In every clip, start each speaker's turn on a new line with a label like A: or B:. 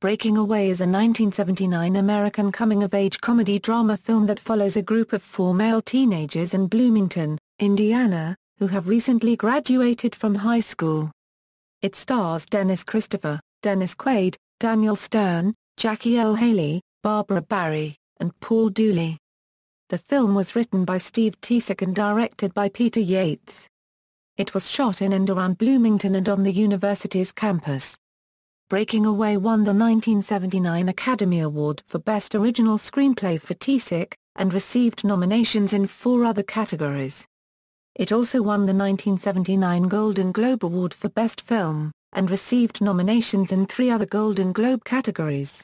A: Breaking Away is a 1979 American coming-of-age comedy drama film that follows a group of four male teenagers in Bloomington, Indiana, who have recently graduated from high school. It stars Dennis Christopher, Dennis Quaid, Daniel Stern, Jackie Earle Haley, Barbara Barrie, and Paul Dooley. The film was written by Steve Tesich and directed by Peter Yates. It was shot in and around Bloomington and on the university's campus. Breaking Away won the 1979 Academy Award for Best Original Screenplay for Tesich, and received nominations in 4 other categories. It also won the 1979 Golden Globe Award for Best Film, and received nominations in 3 other Golden Globe categories.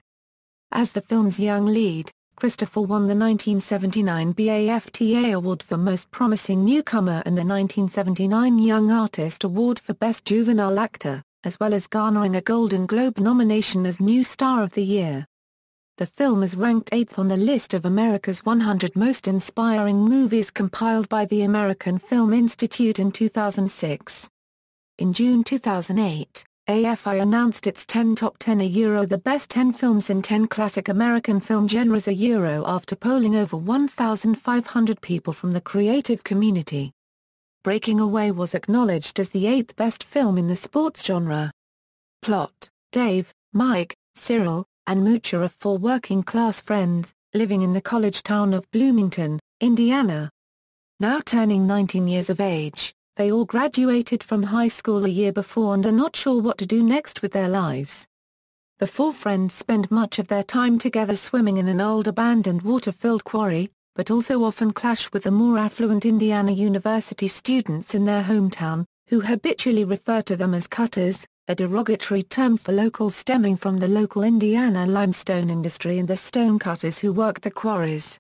A: As the film's young lead, Christopher won the 1979 BAFTA Award for Most Promising Newcomer and the 1979 Young Artist Award for Best Juvenile Actor, as well as garnering a Golden Globe nomination as New Star of the Year. The film is ranked 8th on the list of America's 100 Most Inspiring Movies compiled by the American Film Institute in 2006. In June 2008, AFI announced its 10 Top 10 the best 10 films in 10 classic American film genres after polling over 1,500 people from the creative community. Breaking Away was acknowledged as the 8th best film in the sports genre. Plot: Dave, Mike, Cyril, and Moocher are 4 working-class friends, living in the college town of Bloomington, Indiana. Now turning 19 years of age, they all graduated from high school a year before and are not sure what to do next with their lives. The 4 friends spend much of their time together swimming in an old abandoned water-filled quarry, but also often clash with the more affluent Indiana University students in their hometown, who habitually refer to them as cutters, a derogatory term for locals stemming from the local Indiana limestone industry and the stonecutters who work the quarries.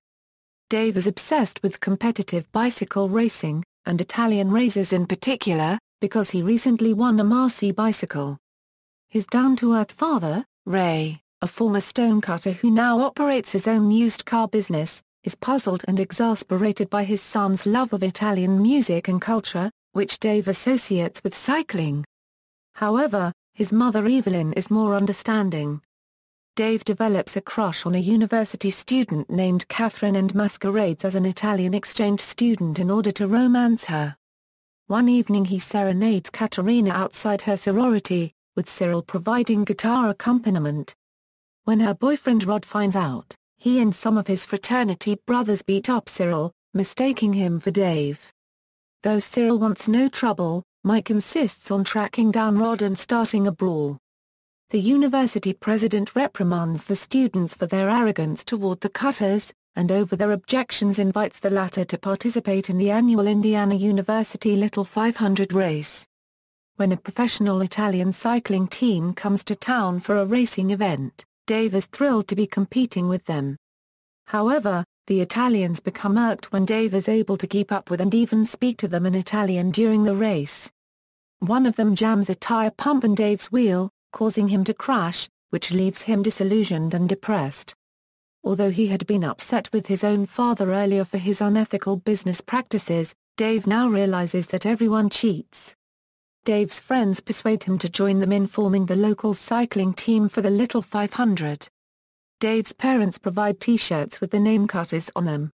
A: Dave is obsessed with competitive bicycle racing, and Italian races in particular, because he recently won a Marcy bicycle. His down-to-earth father, Ray, a former stonecutter who now operates his own used car business, is puzzled and exasperated by his son's love of Italian music and culture, which Dave associates with cycling. However, his mother Evelyn is more understanding. Dave develops a crush on a university student named Catherine and masquerades as an Italian exchange student in order to romance her. One evening he serenades Caterina outside her sorority, with Cyril providing guitar accompaniment. When her boyfriend Rod finds out, he and some of his fraternity brothers beat up Cyril, mistaking him for Dave. Though Cyril wants no trouble, Mike insists on tracking down Rod and starting a brawl. The university president reprimands the students for their arrogance toward the cutters, and over their objections invites the latter to participate in the annual Indiana University Little 500 race. When a professional Italian cycling team comes to town for a racing event, Dave is thrilled to be competing with them. However, the Italians become irked when Dave is able to keep up with and even speak to them in Italian during the race. One of them jams a tire pump in Dave's wheel, causing him to crash, which leaves him disillusioned and depressed. Although he had been upset with his own father earlier for his unethical business practices, Dave now realizes that everyone cheats. Dave's friends persuade him to join them in forming the local cycling team for the Little 500. Dave's parents provide T-shirts with the name Cutters on them.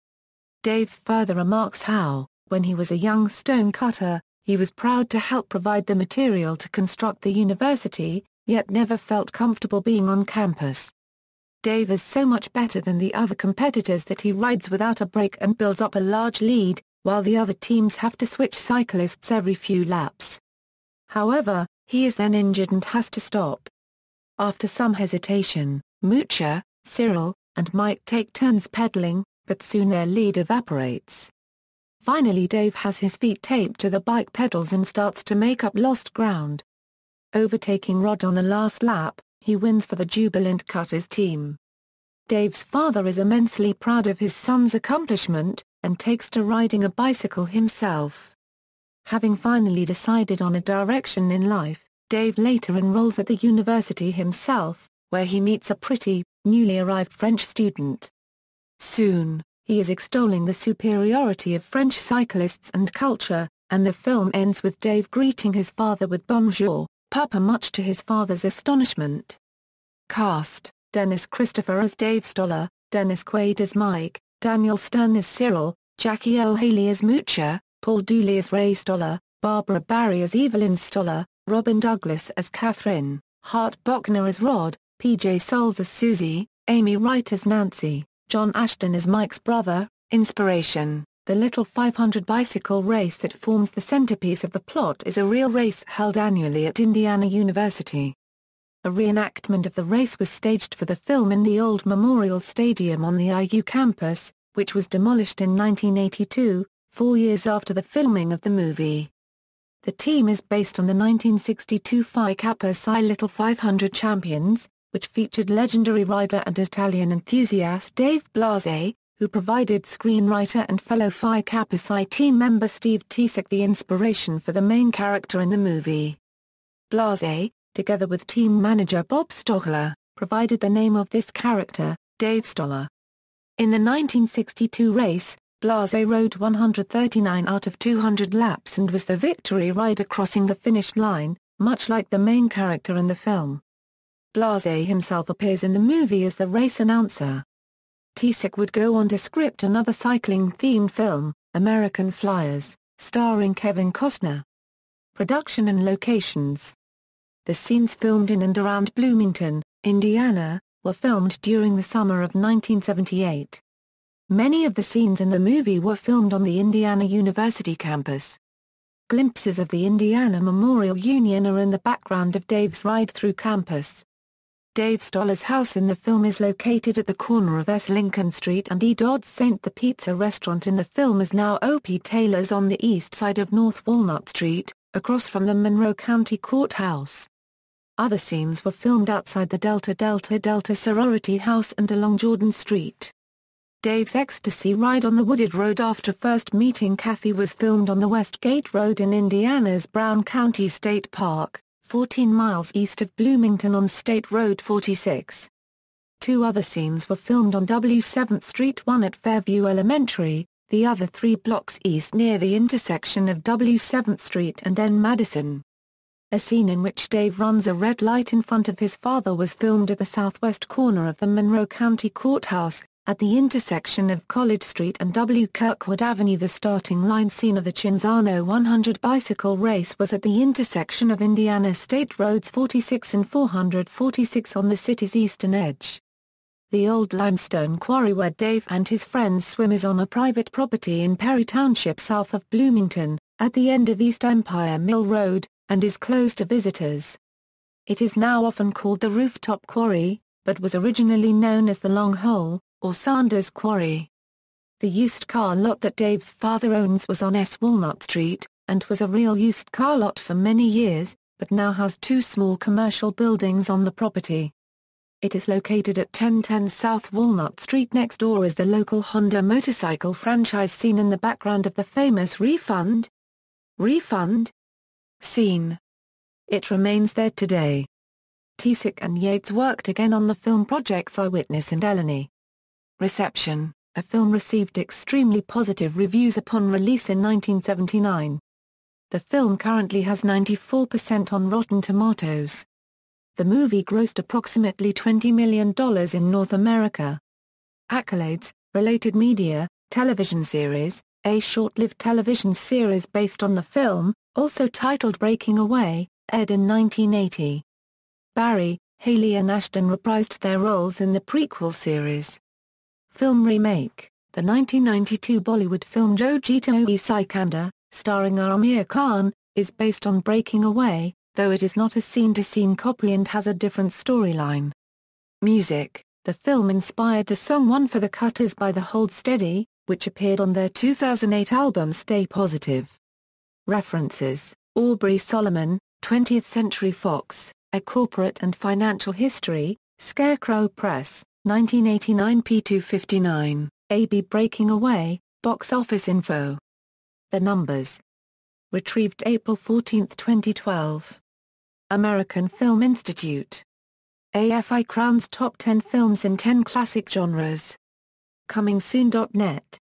A: Dave further remarks how, when he was a young stone cutter, he was proud to help provide the material to construct the university, yet never felt comfortable being on campus. Dave is so much better than the other competitors that he rides without a break and builds up a large lead, while the other teams have to switch cyclists every few laps. However, he is then injured and has to stop. After some hesitation, Moocher, Cyril, and Mike take turns pedaling, but soon their lead evaporates. Finally Dave has his feet taped to the bike pedals and starts to make up lost ground. Overtaking Rod on the last lap, he wins for the jubilant Cutters team. Dave's father is immensely proud of his son's accomplishment, and takes to riding a bicycle himself. Having finally decided on a direction in life, Dave later enrolls at the university himself, where he meets a pretty, newly arrived French student. Soon, he is extolling the superiority of French cyclists and culture, and the film ends with Dave greeting his father with "Bonjour, Papa," much to his father's astonishment. Cast: Dennis Christopher as Dave Stoller, Dennis Quaid as Mike, Daniel Stern as Cyril, Jackie Earle Haley as Moocher, Paul Dooley as Ray Stoller, Barbara Barrie as Evelyn Stoller, Robin Douglas as Catherine, Hart Bochner as Rod, P.J. Soles as Susie, Amy Wright as Nancy, John Ashton as Mike's brother. Inspiration: the Little 500 bicycle race that forms the centerpiece of the plot is a real race held annually at Indiana University. A reenactment of the race was staged for the film in the old Memorial Stadium on the IU campus, which was demolished in 1982, 4 years after the filming of the movie. The team is based on the 1962 Phi Kappa Psi Little 500 champions, which featured legendary rider and Italian enthusiast Dave Blase, who provided screenwriter and fellow Phi Kappa Psi team member Steve Tesich the inspiration for the main character in the movie. Blase, together with team manager Bob Stochler, provided the name of this character, Dave Stoller. In the 1962 race, Blase rode 139 out of 200 laps and was the victory rider crossing the finish line, much like the main character in the film. Blase himself appears in the movie as the race announcer. Tesich would go on to script another cycling-themed film, American Flyers, starring Kevin Costner. Production and locations: the scenes filmed in and around Bloomington, Indiana, were filmed during the summer of 1978. Many of the scenes in the movie were filmed on the Indiana University campus. Glimpses of the Indiana Memorial Union are in the background of Dave's ride through campus. Dave Stoller's house in the film is located at the corner of S. Lincoln Street and E. Dodd St. The pizza restaurant in the film is now O.P. Taylor's on the east side of North Walnut Street, across from the Monroe County Courthouse. Other scenes were filmed outside the Delta Delta Delta sorority house and along Jordan Street. Dave's ecstasy ride on the wooded road after first meeting Kathy was filmed on the West Gate Road in Indiana's Brown County State Park, 14 miles east of Bloomington on State Road 46. 2 other scenes were filmed on W 7th Street, one at Fairview Elementary, the other 3 blocks east near the intersection of W 7th Street and N. Madison. A scene in which Dave runs a red light in front of his father was filmed at the southwest corner of the Monroe County Courthouse, at the intersection of College Street and W. Kirkwood Avenue. The starting line scene of the Cinzano 100 bicycle race was at the intersection of Indiana State Roads 46 and 446 on the city's eastern edge. The old limestone quarry where Dave and his friends swim is on a private property in Perry Township south of Bloomington, at the end of East Empire Mill Road, and is closed to visitors. It is now often called the Rooftop Quarry, but was originally known as the Long Hole, or Sanders Quarry. The used car lot that Dave's father owns was on S. Walnut Street, and was a real used car lot for many years, but now has 2 small commercial buildings on the property. It is located at 1010 South Walnut Street. Next door is the local Honda motorcycle franchise seen in the background of the famous Refund scene. It remains there today. Tesich and Yates worked again on the film projects Eyewitness and Eleni. Reception: the film received extremely positive reviews upon release in 1979. The film currently has 94% on Rotten Tomatoes. The movie grossed approximately $20 million in North America. Accolades: related media, television series, a short-lived television series based on the film, also titled Breaking Away, aired in 1980. Barrie, Haley and Ashton reprised their roles in the prequel series. Film remake: the 1992 Bollywood film Jo Jeeta Ohi Sikandar, starring Amir Khan, is based on Breaking Away, though it is not a scene-to-scene copy and has a different storyline. Music: the film inspired the song One for the Cutters by The Hold Steady, which appeared on their 2008 album Stay Positive. References: Aubrey Solomon, 20th Century Fox, A Corporate and Financial History, Scarecrow Press, 1989 p. 259, A.B. Breaking Away, Box Office Info. The Numbers. Retrieved April 14, 2012. American Film Institute. AFI crowns top 10 films in 10 classic genres. ComingSoon.net.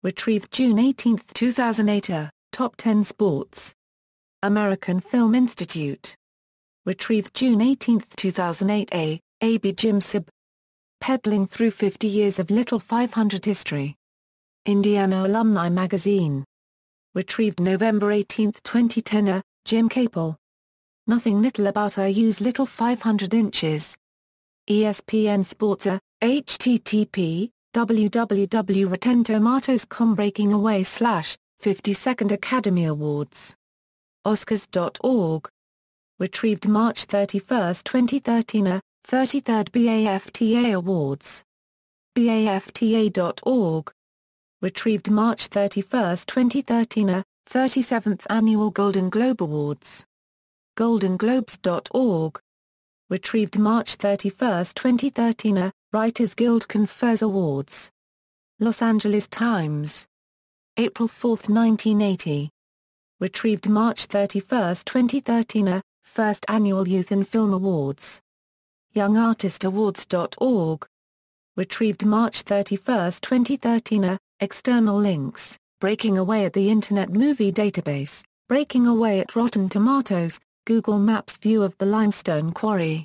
A: Retrieved June 18, 2008. Top 10 Sports. American Film Institute. Retrieved June 18, 2008. A.B. Jimsib. Peddling Through 50 Years of Little 500 History. Indiana Alumni Magazine. Retrieved November 18, 2010. Jim Capel. Nothing Little About IU's Little 500 Inches. ESPN Sports. http www.rottentomatoes.com. Breaking Away / 52nd Academy Awards. Oscars.org. Retrieved March 31, 2013. 33rd BAFTA Awards. BAFTA.org. Retrieved March 31, 2013. 37th Annual Golden Globe Awards. GoldenGlobes.org. Retrieved March 31, 2013. Writers Guild confers awards. Los Angeles Times. April 4, 1980. Retrieved March 31, 2013. First Annual Youth in Film Awards. YoungArtistAwards.org. Retrieved March 31, 2013. External links. Breaking Away at the Internet Movie Database. Breaking Away at Rotten Tomatoes. Google Maps view of the limestone quarry.